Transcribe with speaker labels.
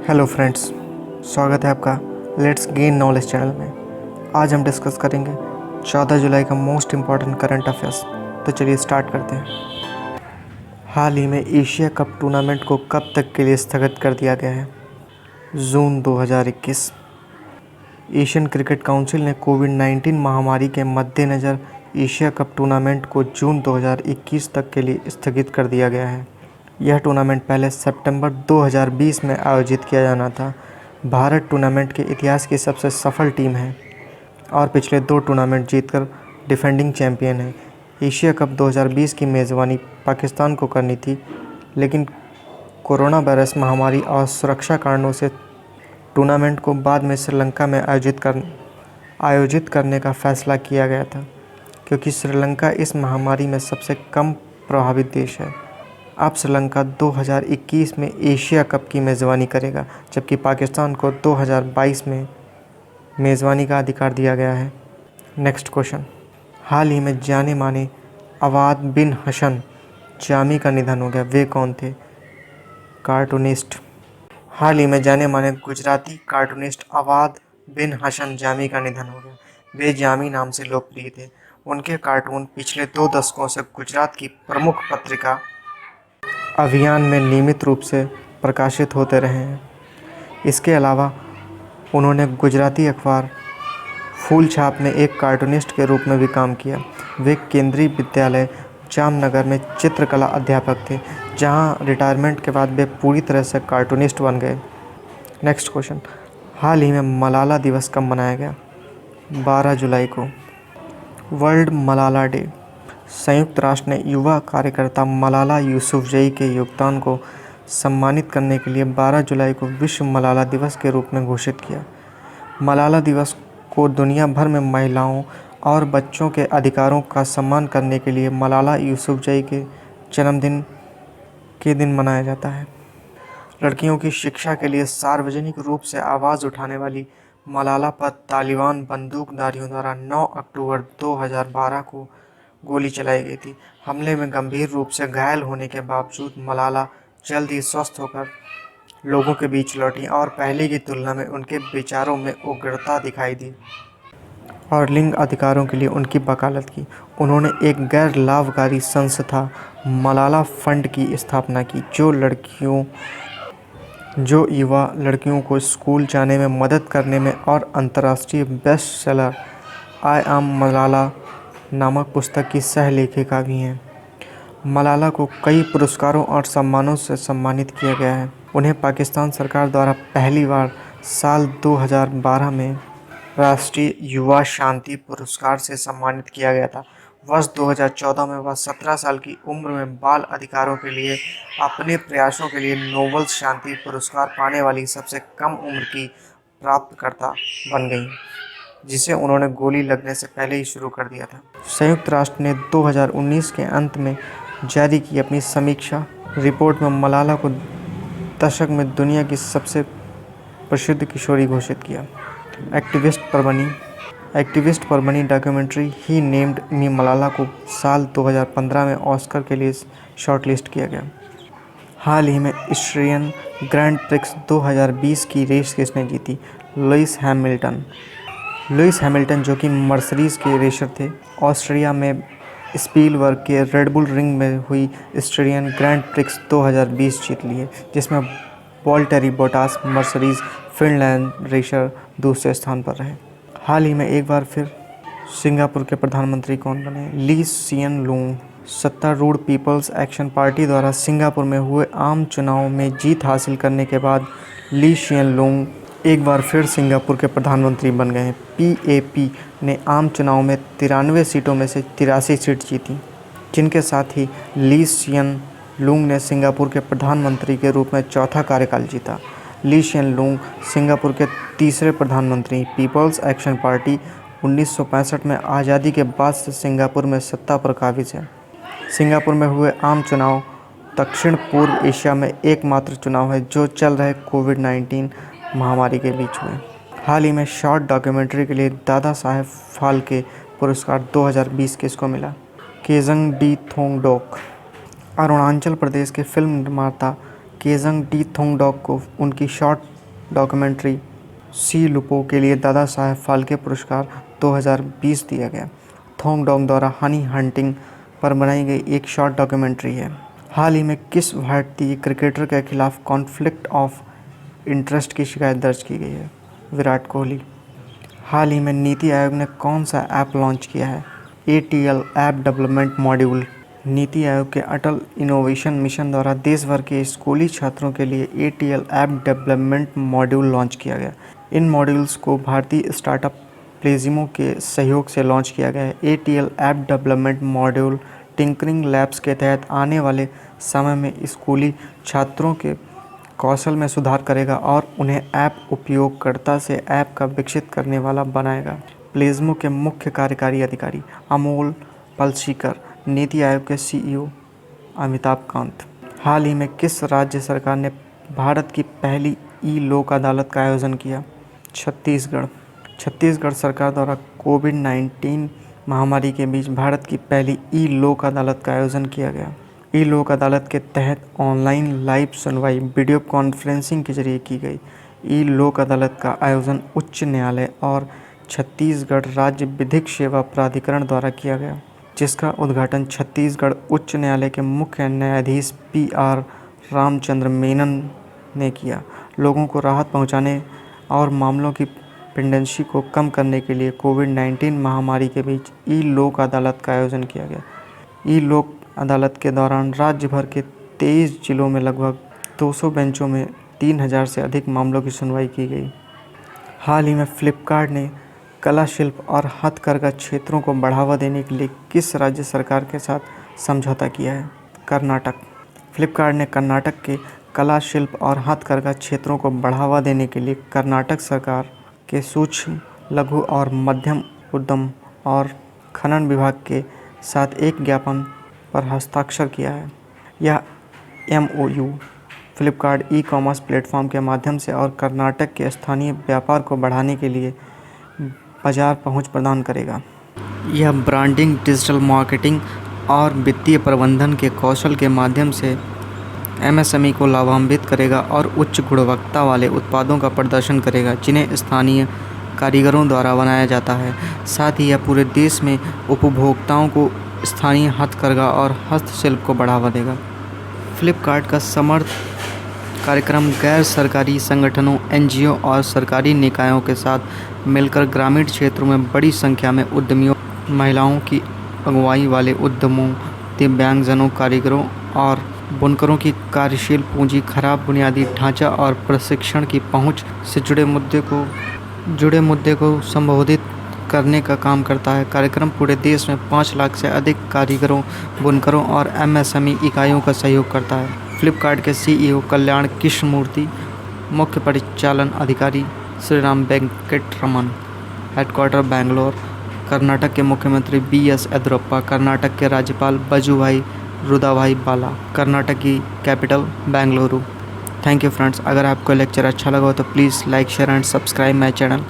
Speaker 1: Hello friends, स्वागत है आपका लेट्स गेन नॉलेज चैनल में। आज हम डिस्कस करेंगे 14 जुलाई का मोस्ट इम्पॉर्टेंट करंट अफेयर्स। तो चलिए स्टार्ट करते हैं। हाल ही में एशिया कप टूर्नामेंट को कब तक के लिए स्थगित कर दिया गया है? जून 2021। एशियन क्रिकेट काउंसिल ने कोविड-19 महामारी के मद्देनज़र एशिया कप टूर्नामेंट को जून 2021 तक के लिए स्थगित कर दिया गया है। यह टूर्नामेंट पहले सितंबर 2020 में आयोजित किया जाना था। भारत टूर्नामेंट के इतिहास की सबसे सफल टीम है और पिछले 2 टूर्नामेंट जीतकर डिफेंडिंग चैंपियन है। एशिया कप 2020 की मेज़बानी पाकिस्तान को करनी थी, लेकिन कोरोना वायरस महामारी और सुरक्षा कारणों से टूर्नामेंट को बाद में श्रीलंका में आयोजित करने का फैसला किया गया था, क्योंकि श्रीलंका इस महामारी में सबसे कम प्रभावित देश है। अब श्रीलंका 2021 में एशिया कप की मेज़बानी करेगा, जबकि पाकिस्तान को 2022 में मेज़बानी का अधिकार दिया गया है। Next question. हाल ही में जाने माने अवाद बिन हसन जामी का निधन हो गया। वे कौन थे? कार्टूनिस्ट। हाल ही में जाने माने गुजराती कार्टूनिस्ट अवाद बिन हसन जामी का निधन हो गया। वे जामी नाम से लोकप्रिय थे। उनके कार्टून पिछले 2 दशकों से गुजरात की प्रमुख पत्रिका अभियान में नियमित रूप से प्रकाशित होते रहे हैं। इसके अलावा उन्होंने गुजराती अखबार फूल छाप में एक कार्टूनिस्ट के रूप में भी काम किया। वे केंद्रीय विद्यालय जामनगर में चित्रकला अध्यापक थे, जहां रिटायरमेंट के बाद वे पूरी तरह से कार्टूनिस्ट बन गए। Next question. हाल ही में मलाला दिवस कब मनाया गया? 12 जुलाई को। World Malala day. संयुक्त राष्ट्र ने युवा कार्यकर्ता मलाला यूसुफजई के योगदान को सम्मानित करने के लिए 12 जुलाई को विश्व मलाला दिवस के रूप में घोषित किया। मलाला दिवस को दुनिया भर में महिलाओं और बच्चों के अधिकारों का सम्मान करने के लिए मलाला यूसुफजई के जन्मदिन के दिन मनाया जाता है। लड़कियों की शिक्षा के लिए सार्वजनिक रूप से आवाज़ उठाने वाली मलाला पर तालिबान बंदूकधारियों द्वारा 9 अक्टूबर 2012 को गोली चलाई गई थी। हमले में गंभीर रूप से घायल होने के बावजूद मलाला जल्द ही स्वस्थ होकर लोगों के बीच लौटी और पहले की तुलना में उनके विचारों में उग्रता दिखाई दी और लिंग अधिकारों के लिए उनकी वकालत की। उन्होंने एक गैर लाभकारी संस्था मलाला फंड की स्थापना की, जो युवा लड़कियों को स्कूल जाने में मदद करने में और अंतर्राष्ट्रीय best seller I am Malala नामक पुस्तक की सह लेखिका भी हैं। मलाला को कई पुरस्कारों और सम्मानों से सम्मानित किया गया है। उन्हें पाकिस्तान सरकार द्वारा पहली बार साल 2012 में राष्ट्रीय युवा शांति पुरस्कार से सम्मानित किया गया था। वर्ष 2014 में वह 17 साल की उम्र में बाल अधिकारों के लिए अपने प्रयासों के लिए नोबेल शांति पुरस्कार पाने वाली सबसे कम उम्र की प्राप्तकर्ता बन गई, जिसे उन्होंने गोली लगने से पहले ही शुरू कर दिया था। संयुक्त राष्ट्र ने 2019 के अंत में जारी की अपनी समीक्षा रिपोर्ट में मलाला को दशक में दुनिया की सबसे प्रसिद्ध किशोरी घोषित किया। एक्टिविस्ट पर बनी डॉक्यूमेंट्री ही नेम्ड मी मलाला को साल 2015 में ऑस्कर के लिए शॉर्टलिस्ट किया गया। हाल ही में ऑस्ट्रियन ग्रैंड प्रिक्स 2020 की रेस किसने जीती? लुइस हैमिल्टन, जो कि मर्सिडीज के रेसर थे, ऑस्ट्रिया में स्पीलबर्ग के रेड बुल रिंग में हुई ऑस्ट्रियन ग्रैंड प्रिक्स 2020 जीत लिए, जिसमें Valtteri Bottas Mercedes Finland racer दूसरे स्थान पर रहे। हाल ही में एक बार फिर सिंगापुर के प्रधानमंत्री कौन बने? ली सियन लूंग। सत्तारूढ़ पीपल्स एक्शन पार्टी द्वारा सिंगापुर में हुए आम चुनाव में जीत हासिल करने के बाद ली सियन लूंग एक बार फिर सिंगापुर के प्रधानमंत्री बन गए हैं। पीएपी ने आम चुनाव में 93 सीटों में से 83 सीट जीती, जिनके साथ ही ली सियन लूंग ने सिंगापुर के प्रधानमंत्री के रूप में चौथा कार्यकाल जीता। ली सियन लूंग सिंगापुर के तीसरे प्रधानमंत्री। पीपल्स एक्शन पार्टी 1965 में आज़ादी के बाद से सिंगापुर में सत्ता पर काबिज है। सिंगापुर में हुए आम चुनाव दक्षिण पूर्व एशिया में एकमात्र चुनाव है जो चल रहे कोविड-19 महामारी के बीच हुए। हाल ही में शॉर्ट डॉक्यूमेंट्री के लिए दादा साहेब फाल्के पुरस्कार 2020 किसको मिला? केजंग डी थोंगडोक। अरुणाचल प्रदेश के फिल्म निर्माता केजंग डी थोंगडोक को उनकी शॉर्ट डॉक्यूमेंट्री सी लुपो के लिए दादा साहेब फाल्के पुरस्कार 2020 दिया गया। थॉन्ग डोंग द्वारा हनी हंटिंग पर बनाई गई एक शॉर्ट डॉक्यूमेंट्री है। हाल ही में किस भारतीय क्रिकेटर के खिलाफ कॉन्फ्लिक्ट ऑफ इंटरेस्ट की शिकायत दर्ज की गई है? विराट कोहली। हाल ही में नीति आयोग ने कौन सा ऐप लॉन्च किया है? ATL app development module. NITI Aayog के अटल इनोवेशन मिशन द्वारा देश भर के स्कूली छात्रों के लिए ATL app development module launch किया गया। इन मॉड्यूल्स को भारतीय स्टार्टअप प्लेजिमो के सहयोग से लॉन्च किया गया है। ATL app development module tinkering labs के तहत आने वाले समय में स्कूली छात्रों के कौशल में सुधार करेगा और उन्हें ऐप उपयोगकर्ता से ऐप का विकसित करने वाला बनाएगा। प्लेजिमो के मुख्य कार्यकारी अधिकारी अमोल पलशीकर, नीति आयोग के CEO अमिताभ कांत। हाल ही में किस राज्य सरकार ने भारत की पहली लोक अदालत का आयोजन किया? छत्तीसगढ़। छत्तीसगढ़ सरकार द्वारा कोविड-19 महामारी के बीच भारत की पहली लोक अदालत का आयोजन किया गया। लोक अदालत के तहत ऑनलाइन लाइव सुनवाई वीडियो कॉन्फ्रेंसिंग के जरिए की गई। लोक अदालत का आयोजन उच्च न्यायालय और छत्तीसगढ़ राज्य विधिक सेवा प्राधिकरण द्वारा किया गया, जिसका उद्घाटन छत्तीसगढ़ उच्च न्यायालय के मुख्य न्यायाधीश PR रामचंद्र मेनन ने किया। लोगों को राहत पहुंचाने और मामलों की पेंडेंसी को कम करने के लिए कोविड-19 महामारी के बीच लोक अदालत का आयोजन किया गया। लोक अदालत के दौरान राज्य भर के 23 जिलों में लगभग 200 बेंचों में 3000 से अधिक मामलों की सुनवाई की गई। हाल ही में फ्लिपकार्ट ने कला शिल्प और हथकरघा क्षेत्रों को बढ़ावा देने के लिए किस राज्य सरकार के साथ समझौता किया है? कर्नाटक। फ्लिपकार्ट ने कर्नाटक के कला शिल्प और हथकरघा क्षेत्रों को बढ़ावा देने के लिए कर्नाटक सरकार के सूक्ष्म, लघु और मध्यम उद्यम और खनन विभाग के साथ एक ज्ञापन पर हस्ताक्षर किया है। यह MOU फ्लिपकार्ट ई-कॉमर्स प्लेटफॉर्म के माध्यम से और कर्नाटक के स्थानीय व्यापार को बढ़ाने के लिए बाजार पहुंच प्रदान करेगा। यह ब्रांडिंग, डिजिटल मार्केटिंग और वित्तीय प्रबंधन के कौशल के माध्यम से MSME को लाभान्वित करेगा और उच्च गुणवत्ता वाले उत्पादों का प्रदर्शन करेगा, जिन्हें स्थानीय कारीगरों द्वारा बनाया जाता है। साथ ही यह पूरे देश में उपभोक्ताओं को स्थानीय हथकरघा और हस्तशिल्प को बढ़ावा देगा। फ्लिपकार्ट का समर्थ कार्यक्रम गैर सरकारी संगठनों, NGO और सरकारी निकायों के साथ मिलकर ग्रामीण क्षेत्रों में बड़ी संख्या में उद्यमियों, महिलाओं की अगुवाई वाले उद्यमों, दिव्यांगजनों, कारीगरों और बुनकरों की कार्यशील पूंजी, खराब बुनियादी ढांचा और प्रशिक्षण की पहुंच से जुड़े मुद्दे को संबोधित करने का काम करता है। कार्यक्रम पूरे देश में 5 लाख से अधिक कारीगरों, बुनकरों और MSME इकाइयों का सहयोग करता है। फ्लिपकार्ट के CEO कल्याण कृष्णमूर्ति, मुख्य परिचालन अधिकारी श्रीराम वेंकटरमन, हेडक्वार्टर बेंगलोर। कर्नाटक के मुख्यमंत्री BS येदियुरप्पा, कर्नाटक के राज्यपाल वजुभाई रुदाभाई बाला, कर्नाटक की capital Bengaluru. Thank you friends. अगर आपको लेक्चर अच्छा लगा हो तो please like, share and subscribe my channel.